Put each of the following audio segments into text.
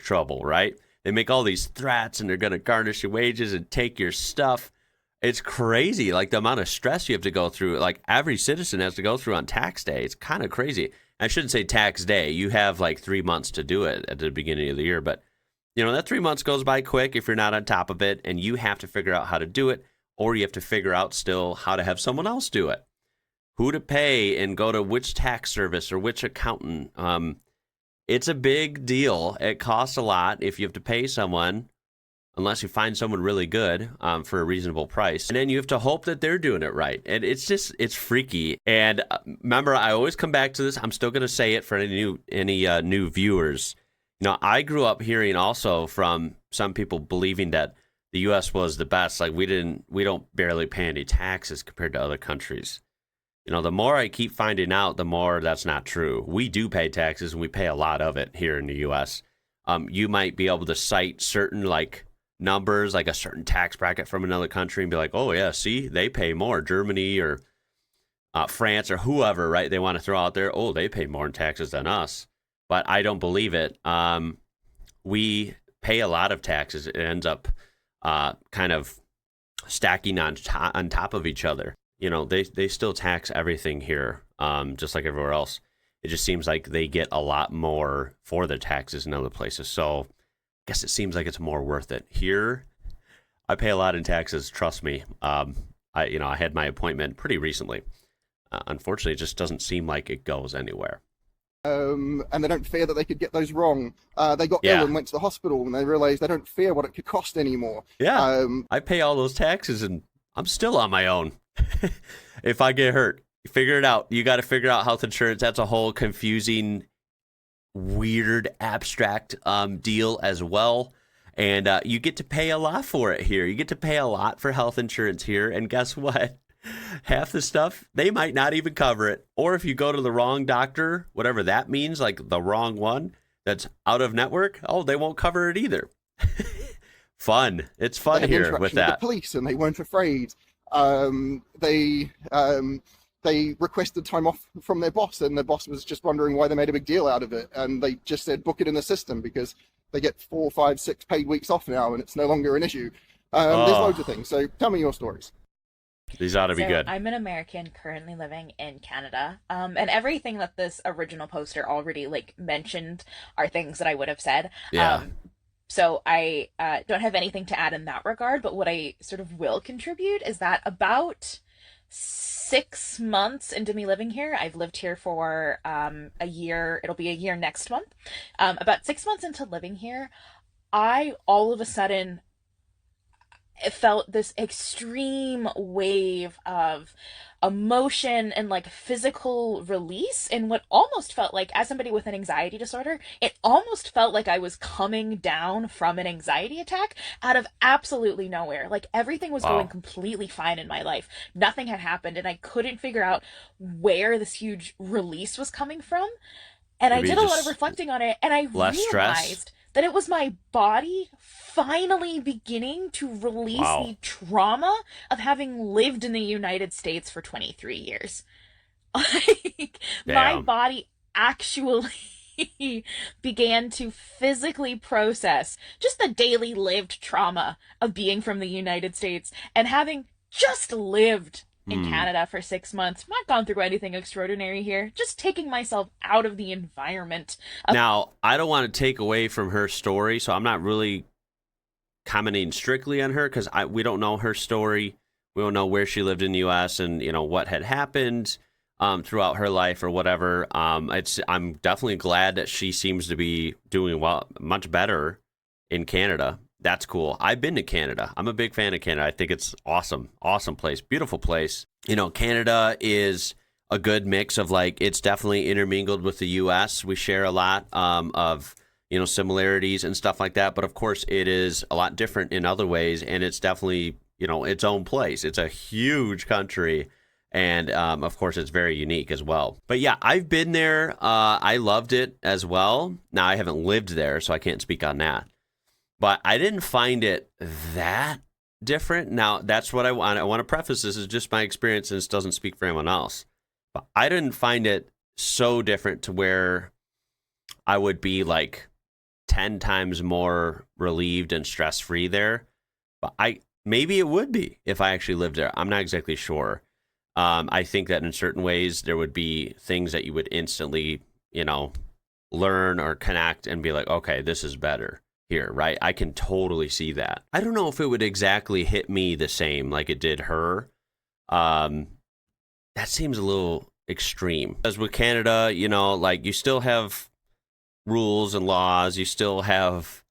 trouble, right? They make all these threats and they're going to garnish your wages and take your stuff. It's crazy, like the amount of stress you have to go through. Like every citizen has to go through on tax day. It's kind of crazy. I shouldn't say tax day. You have like 3 months to do it at the beginning of the year, but that 3 months goes by quick if you're not on top of it, and you have to figure out how to do it, or you have to figure out still how to have someone else do it, who to pay, and go to which tax service or which accountant. It's a big deal. It costs a lot if you have to pay someone, unless you find someone really good for a reasonable price. And then you have to hope that they're doing it right. And it's freaky. And remember, I always come back to this. I'm still going to say it for any new viewers. I grew up hearing also from some people believing that the U.S. was the best. Like we don't barely pay any taxes compared to other countries. The more I keep finding out, the more that's not true. We do pay taxes, and we pay a lot of it here in the U.S. You might be able to cite certain like numbers, like a certain tax bracket from another country, and be like, oh yeah, see, they pay more. Germany or France or whoever, right? They want to throw out there, oh, they pay more in taxes than us. But I don't believe it. We pay a lot of taxes. It ends up kind of stacking on top of each other. They still tax everything here, just like everywhere else. It just seems like they get a lot more for their taxes in other places. So I guess it seems like it's more worth it. Here, I pay a lot in taxes. Trust me. I had my appointment pretty recently. Unfortunately, it just doesn't seem like it goes anywhere. And they don't fear that they could get those wrong. They got ill and went to the hospital, and they realized they don't fear what it could cost anymore. Yeah, I pay all those taxes, and I'm still on my own. If I get hurt, figure it out. You got to figure out health insurance. That's a whole confusing, weird, abstract deal as well. And you get to pay a lot for it here. You get to pay a lot for health insurance here. And guess what? Half the stuff, they might not even cover it. Or if you go to the wrong doctor, whatever that means, like the wrong one that's out of network, they won't cover it either. Fun. It's fun here with that. With the police, and they weren't afraid. They requested time off from their boss, and their boss was just wondering why they made a big deal out of it. And they just said, book it in the system, because they get 4, 5, 6 paid weeks off now, and it's no longer an issue. There's loads of things. So tell me your stories. These ought to be good. I'm an American currently living in Canada. And everything that this original poster already mentioned are things that I would have said. Yeah. So I don't have anything to add in that regard, but what I sort of will contribute is that about 6 months into me living here, I've lived here for a year. It'll be a year next month. About 6 months into living here, I all of a sudden felt this extreme wave of emotion and physical release in what almost felt like, as somebody with an anxiety disorder, it almost felt like I was coming down from an anxiety attack out of absolutely nowhere. Everything was going completely fine in my life. Nothing had happened, and I couldn't figure out where this huge release was coming from. And maybe I did a lot of reflecting on it, and I realized stress. That it was my body finally beginning to release the trauma of having lived in the United States for 23 years. My body actually began to physically process just the daily lived trauma of being from the United States and having just lived in Canada for 6 months. Not gone through anything extraordinary here. Just taking myself out of the environment. Now, I don't want to take away from her story, so I'm not really commenting strictly on her because we don't know her story. We don't know where she lived in the U.S. and what had happened throughout her life or whatever. I'm definitely glad that she seems to be doing much better in Canada. That's cool. I've been to Canada. I'm a big fan of Canada. I think it's awesome. Awesome place. Beautiful place. Canada is a good mix of it's definitely intermingled with the U.S. We share a lot of, similarities and stuff like that. But of course, it is a lot different in other ways. And it's definitely, its own place. It's a huge country. And of course, it's very unique as well. But yeah, I've been there. I loved it as well. Now, I haven't lived there, so I can't speak on that. But I didn't find it that different. Now, that's what I want. I want to preface this as just my experience, and this doesn't speak for anyone else. But I didn't find it so different to where I would be 10 times more relieved and stress-free there. But maybe it would be if I actually lived there. I'm not exactly sure. I think that in certain ways there would be things that you would instantly, learn or connect and be like, okay, this is better here, right? I can totally see that. I don't know if it would exactly hit me the same like it did her. That seems a little extreme. As with Canada, you still have rules and laws. You still have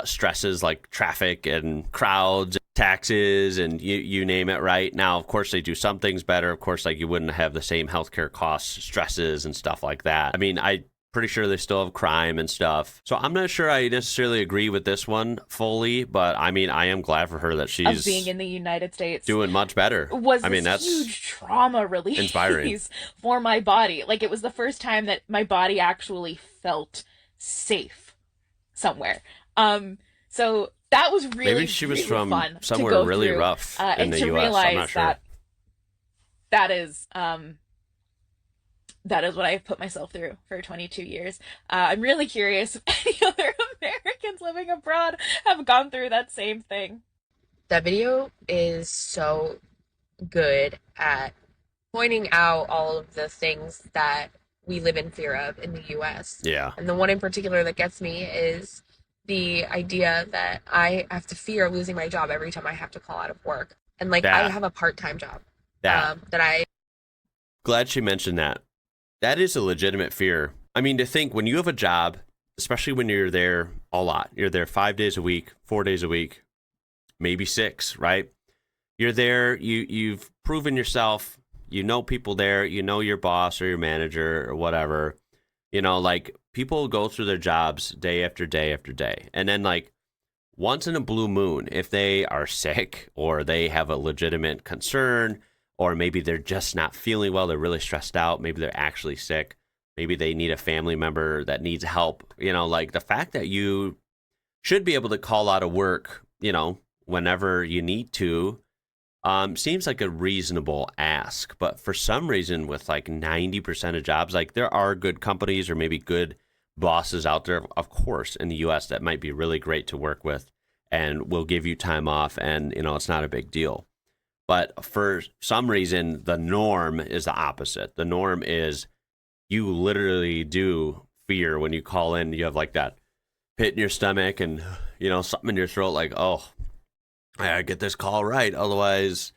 stresses like traffic and crowds, taxes, and you name it, right? Now, of course, they do some things better. Of course, like you wouldn't have the same healthcare costs, stresses, and stuff like that. I mean, I'm pretty sure they still have crime and stuff. So I'm not sure I necessarily agree with this one fully, but I mean, I am glad for her that she's Of being in the United States doing much better. Was I mean, this that's huge trauma release inspiring for my body. Like, it was the first time that my body actually felt safe somewhere. So that was really, maybe she was really from fun somewhere to go really through, rough in and the to U.S. realize I'm not sure. That is what I've put myself through for 22 years. I'm really curious if any other Americans living abroad have gone through that same thing. That video is so good at pointing out all of the things that we live in fear of in the US. Yeah. And the one in particular that gets me is the idea that I have to fear losing my job every time I have to call out of work. And like, I have a part-time job that I... Glad she mentioned that. That is a legitimate fear. I mean, to think when you have a job, especially when you're there a lot, you're there 5 days a week, 4 days a week, maybe 6, right? You're there, you've proven yourself, you know people there, you know your boss or your manager or whatever. Like, people go through their jobs day after day after day. And then, like, once in a blue moon, if they are sick or they have a legitimate concern, or maybe they're just not feeling well, they're really stressed out, maybe they're actually sick, maybe they need a family member that needs help, like the fact that you should be able to call out of work, whenever you need to, seems like a reasonable ask. But for some reason, with like 90% of jobs, like there are good companies or maybe good bosses out there, of course, in the US that might be really great to work with and will give you time off, and it's not a big deal. But for some reason, the norm is the opposite. The norm is you literally do fear when you call in. You have like that pit in your stomach and, something in your throat like, oh, I gotta get this call right. Otherwise,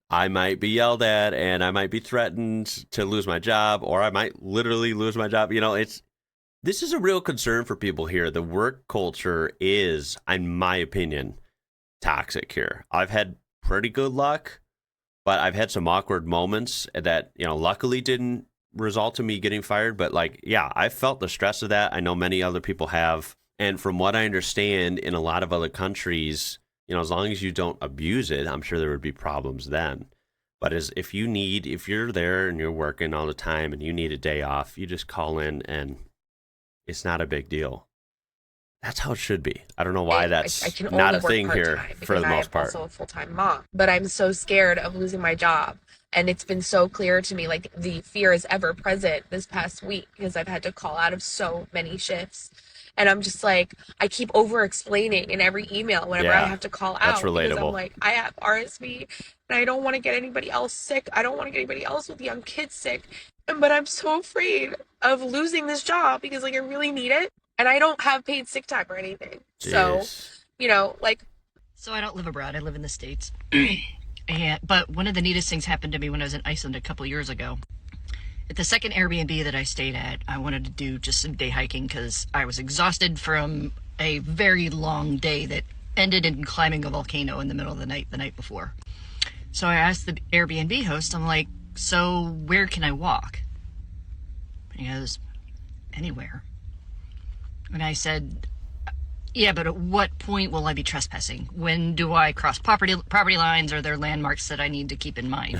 I might be yelled at and I might be threatened to lose my job, or I might literally lose my job. This is a real concern for people here. The work culture is, in my opinion, toxic here. I've had pretty good luck, but I've had some awkward moments that, luckily didn't result in me getting fired. But I felt the stress of that. I know many other people have. And from what I understand, in a lot of other countries, as long as you don't abuse it, I'm sure there would be problems then. But if you're there and you're working all the time and you need a day off, you just call in and it's not a big deal. That's how it should be. I don't know why that's not a thing here for the most part. I'm also a full-time mom, but I'm so scared of losing my job. And it's been so clear to me, like the fear is ever present this past week because I've had to call out of so many shifts. And I'm just like, I keep over-explaining in every email whenever I have to call out. That's relatable. Because I'm like, I have RSV and I don't want to get anybody else sick. I don't want to get anybody else with young kids sick. But I'm so afraid of losing this job because I really need it. And I don't have paid sick time or anything. Jeez. So, So I don't live abroad. I live in the States. But one of the neatest things happened to me when I was in Iceland a couple years ago. At the second Airbnb that I stayed at, I wanted to do just some day hiking because I was exhausted from a very long day that ended in climbing a volcano in the middle of the night before. So I asked the Airbnb host, I'm like, so where can I walk? And he goes, anywhere. And I said, yeah, but at what point will I be trespassing? When do I cross property lines? Are there landmarks that I need to keep in mind?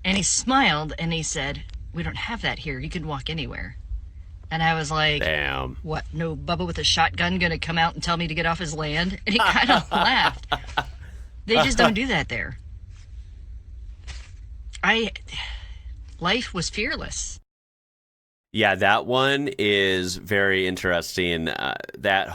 And he smiled and he said, we don't have that here. You can walk anywhere. And I was like, damn. What, no Bubba with a shotgun gonna come out and tell me to get off his land? And he kind of laughed. They just don't do that there. Life was fearless. Yeah, that one is very interesting. That whole